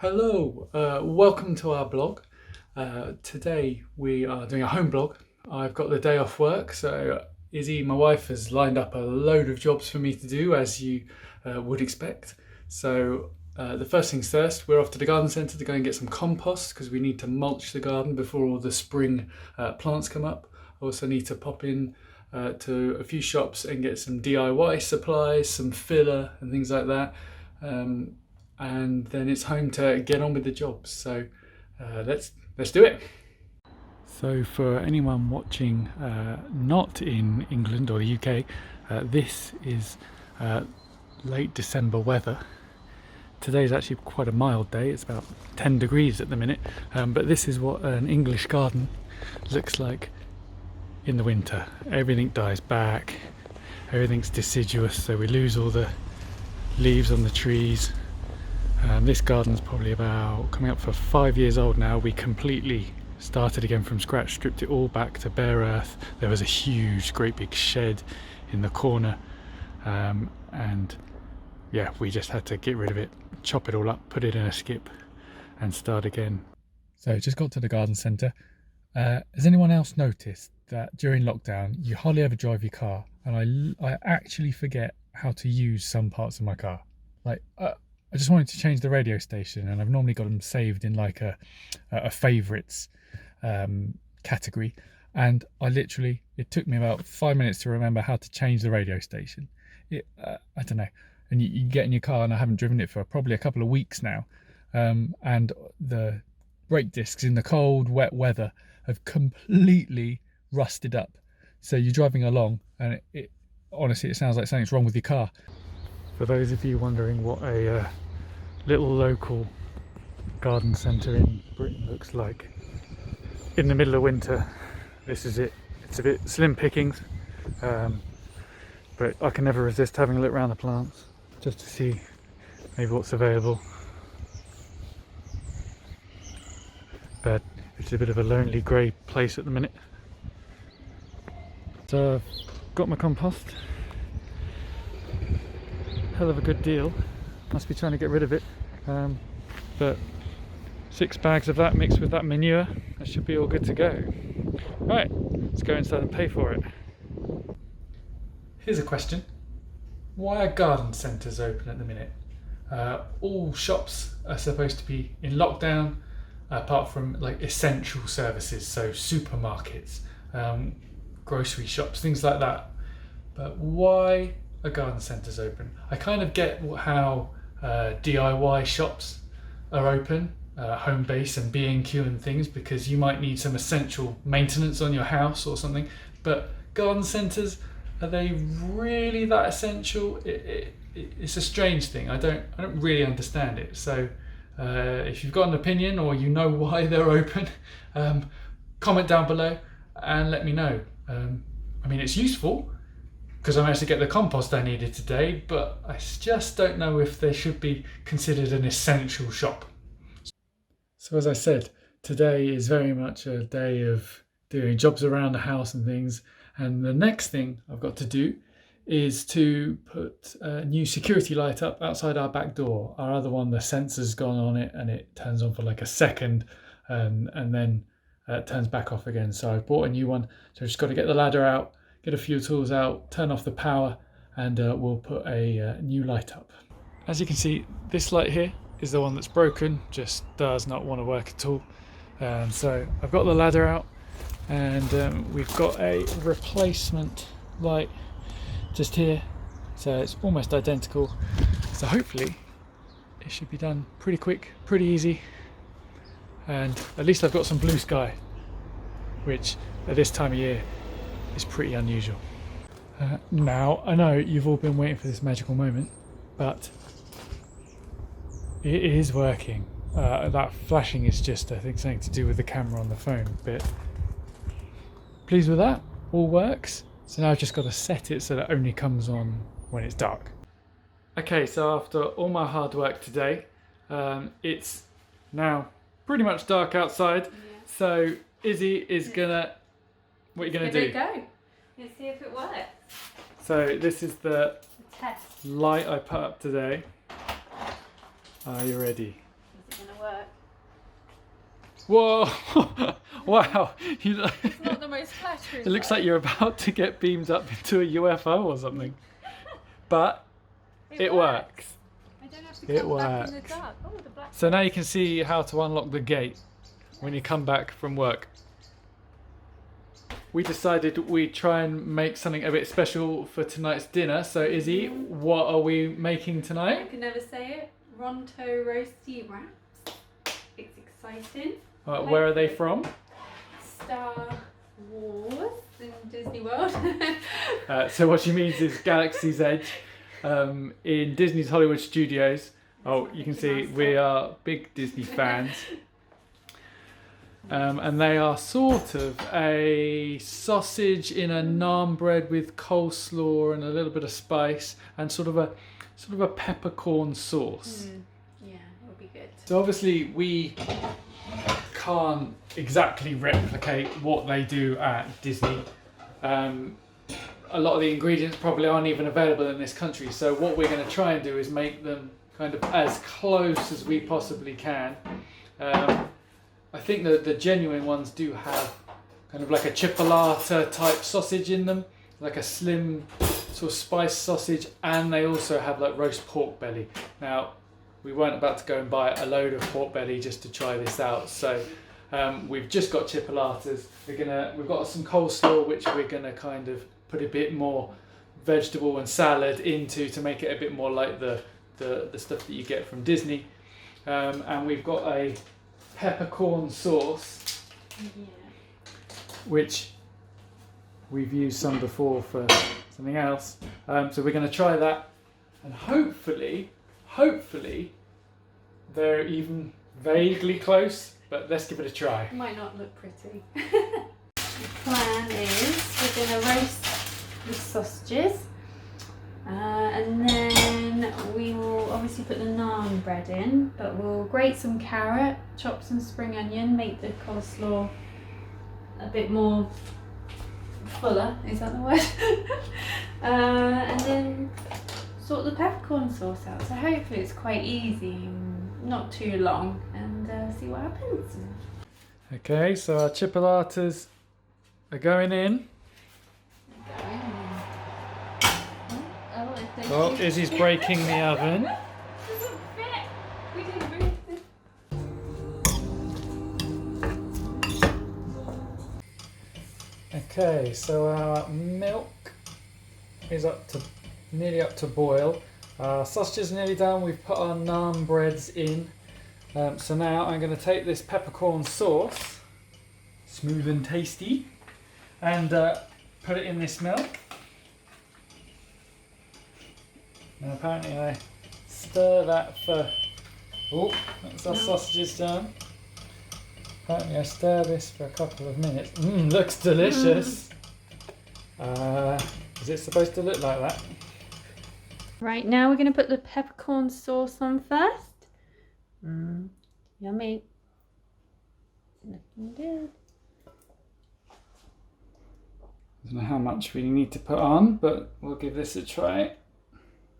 Hello, welcome to our blog. Today we are doing a home blog. I've got the day off work, so Izzy, my wife, has lined up a load of jobs for me to do, as you would expect. So the first things first, we're off to the garden centre to go and get some compost because we need to mulch the garden before all the spring plants come up. I also need to pop in to a few shops and get some DIY supplies, some filler and things like that. And then it's home to get on with the jobs. So let's do it. So for anyone watching not in England or the UK, this is late December weather. Today's actually quite a mild day. It's about 10 degrees at the minute, but this is what an English garden looks like in the winter. Everything dies back, everything's deciduous, so we lose all the leaves on the trees. This garden's probably about coming up for 5 years old now. We completely started again from scratch, stripped it all back to bare earth. There was a huge, great big shed in the corner, and yeah, we just had to get rid of it, chop it all up, put it in a skip and start again. So just got to the garden centre. Has anyone else noticed that during lockdown you hardly ever drive your car, and I actually forget how to use some parts of my car? Like I just wanted to change the radio station, and I've normally got them saved in like a favourites category, and it took me about 5 minutes to remember how to change the radio station. I don't know, and you get in your car, and I haven't driven it for probably a couple of weeks now, and the brake discs in the cold wet weather have completely rusted up, so you're driving along and it honestly, it sounds like something's wrong with your car. For those of you wondering what a little local garden centre in Britain looks like in the middle of winter, this is it. It's a bit slim pickings, but I can never resist having a look around the plants just to see maybe what's available. But it's a bit of a lonely grey place at the minute. So I've got my compost. Hell of a good deal. Must be trying to get rid of it, but 6 bags of that mixed with that manure, that should be all good to go. Right, let's go inside and pay for it. Here's a question: why are garden centres open at the minute? All shops are supposed to be in lockdown, apart from like essential services, so supermarkets, grocery shops, things like that. But why are garden centres open? I kind of get how DIY shops are open, home base and B&Q and things, because you might need some essential maintenance on your house or something. But garden centres, are they really that essential? It's a strange thing. I don't really understand it. So if you've got an opinion or you know why they're open, comment down below and let me know. I mean, it's useful because I managed to get the compost I needed today, but I just don't know if they should be considered an essential shop. So as I said, today is very much a day of doing jobs around the house and things, and the next thing I've got to do is to put a new security light up outside our back door. Our other one, the sensor's gone on it and it turns on for like a second, and then turns back off again. So I bought a new one, so I've just got to get the ladder out, get a few tools out, turn off the power, and we'll put a new light up. As you can see, this light here is the one that's broken, just does not want to work at all. So I've got the ladder out, and we've got a replacement light just here, so it's almost identical. So hopefully it should be done pretty quick, pretty easy, and at least I've got some blue sky, which at this time of year is pretty unusual. Now, I know you've all been waiting for this magical moment, but it is working. That flashing is just, I think, something to do with the camera on the phone, but pleased with that, all works. So now I've just got to set it so that it only comes on when it's dark. Okay, so after all my hard work today, it's now pretty much dark outside. Yeah. So Izzy is gonna, what are you gonna do? Give it a go. Let's see if it works. So this is the Test. light I put up today. Are you ready? Is it gonna Whoa! Wow! It's not the most flattering. It looks like you're about to get beamed up into a UFO or something. But it works. I don't have to It come back in the works. dark. Oh, the black. So now you can see how to unlock the gate when you come back from work. We decided we'd try and make something a bit special for tonight's dinner. So Izzy, what are we making I tonight? can never say it. Ronto roasty wraps. It's exciting. Where are they from? Star Wars in Disney World. So what she means is Galaxy's Edge in Disney's Hollywood Studios. Oh, you can see we are big Disney fans. And they are sort of a sausage in a naan bread with coleslaw and a little bit of spice and sort of a peppercorn sauce. Yeah, it'll be good. So obviously we can't exactly replicate what they do at Disney. A lot of the ingredients probably aren't even available in this country. So what we're going to try and do is make them kind of as close as we possibly can. I think that the genuine ones do have kind of like a chipolata type sausage in them, like a slim sort of spiced sausage, and they also have like roast pork belly. Now, we weren't about to go and buy a load of pork belly just to try this out, so we've just got chipolatas. We've got some coleslaw, which we're gonna kind of put a bit more vegetable and salad into to make it a bit more like the stuff that you get from Disney, and we've got a peppercorn sauce, which we've used some before for something else. So we're going to try that, and hopefully they're even vaguely close. But let's give it a try. It might not look pretty. The plan is we're going to roast the sausages, and then we will obviously put the naan bread in, but we'll grate some carrot, chop some spring onion, make the coleslaw a bit more fuller, is that the word? And then sort the peppercorn sauce out. So hopefully it's quite easy, not too long, and see what happens. Okay, so our chipolatas are going in. Oh, Izzy's breaking the oven. Doesn't fit. We didn't move this. Okay, so our milk is nearly up to boil. Our sausage is nearly done. We've put our naan breads in. So now I'm going to take this peppercorn sauce, smooth and tasty, and put it in this milk. Now apparently I stir that for... Oh, that's our sausages done. Apparently I stir this for a couple of minutes. Looks delicious. Is it supposed to look like that? Right, now we're going to put the peppercorn sauce on first. Yummy. Looking good. I don't know how much we need to put on, but we'll give this a try.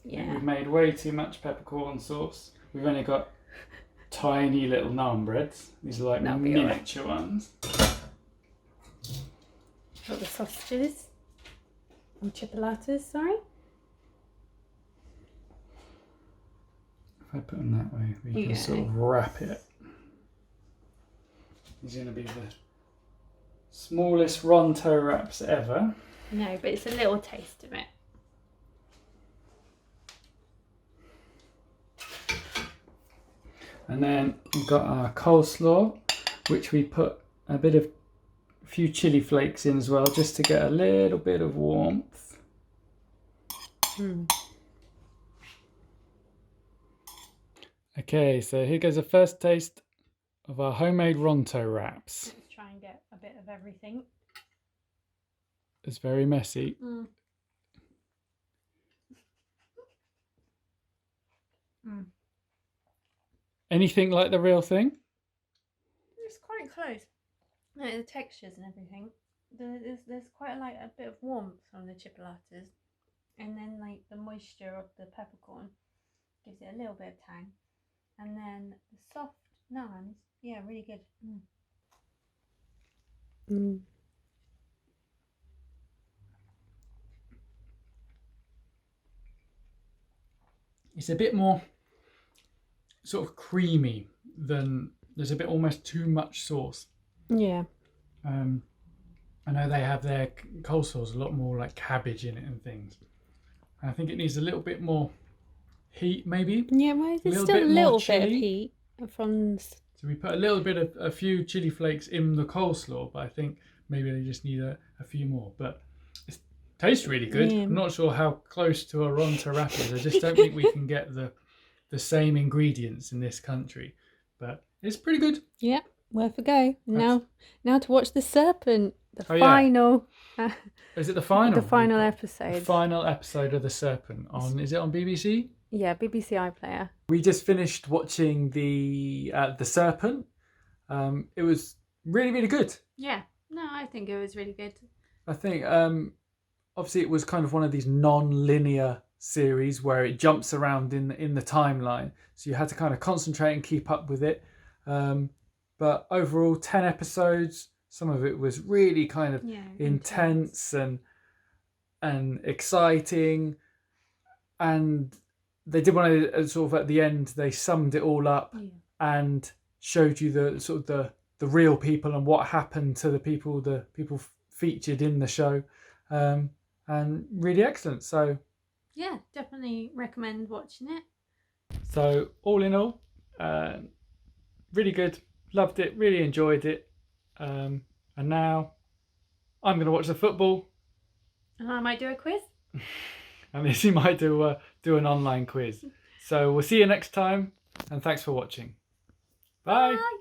Yeah. We've made way too much peppercorn sauce. We've only got tiny little naan breads. These are like miniature ones. Got the sausages. And chipolatas, sorry. If I put them that way, we can sort of wrap it. These are going to be the smallest Ronto wraps ever. No, but it's a little taste of it. And then we've got our coleslaw, which we put a few chili flakes in as well, just to get a little bit of warmth. Okay, so here goes the first taste of our homemade Ronto wraps. Let's try and get a bit of everything. It's very messy. Anything like the real thing? It's quite close. No, the textures and everything. There's quite a bit of warmth from the chipolatas, and then like the moisture of the peppercorn gives it a little bit of tang, and then the soft naan is really good. Mm. It's a bit more sort of creamy than, there's a bit almost too much sauce. Yeah. I know they have their coleslaws a lot more like cabbage in it and things. And I think it needs a little bit more heat, maybe. Yeah, well, there's still a little bit of heat from. So we put a few chili flakes in the coleslaw, but I think maybe they just need a few more. But it tastes really good. Yeah. I'm not sure how close to a Ronto wrap is. I just don't think we can get the same ingredients in this country. But it's pretty good. Yeah, worth a go. Now to watch the Serpent, the Oh, final. Yeah. Is it the final? The final episode. The final episode of the Serpent on. Is it on BBC? Yeah, BBC iPlayer. We just finished watching the Serpent. It was really, really good. Yeah, no, I think it was really good. I think obviously it was kind of one of these non-linear series where it jumps around in the timeline, so you had to kind of concentrate and keep up with it. But overall, 10 episodes. Some of it was really kind of intense and exciting, and they did one of sort of at the end. They summed it all up and showed you the sort of the real people and what happened to the people featured in the show, and really excellent. So yeah, definitely recommend watching it. So all in all, really good. Loved it. Really enjoyed it. And now I'm going to watch the football. And I might do a quiz. And Izzy might do an online quiz. So we'll see you next time. And thanks for watching. Bye. Bye.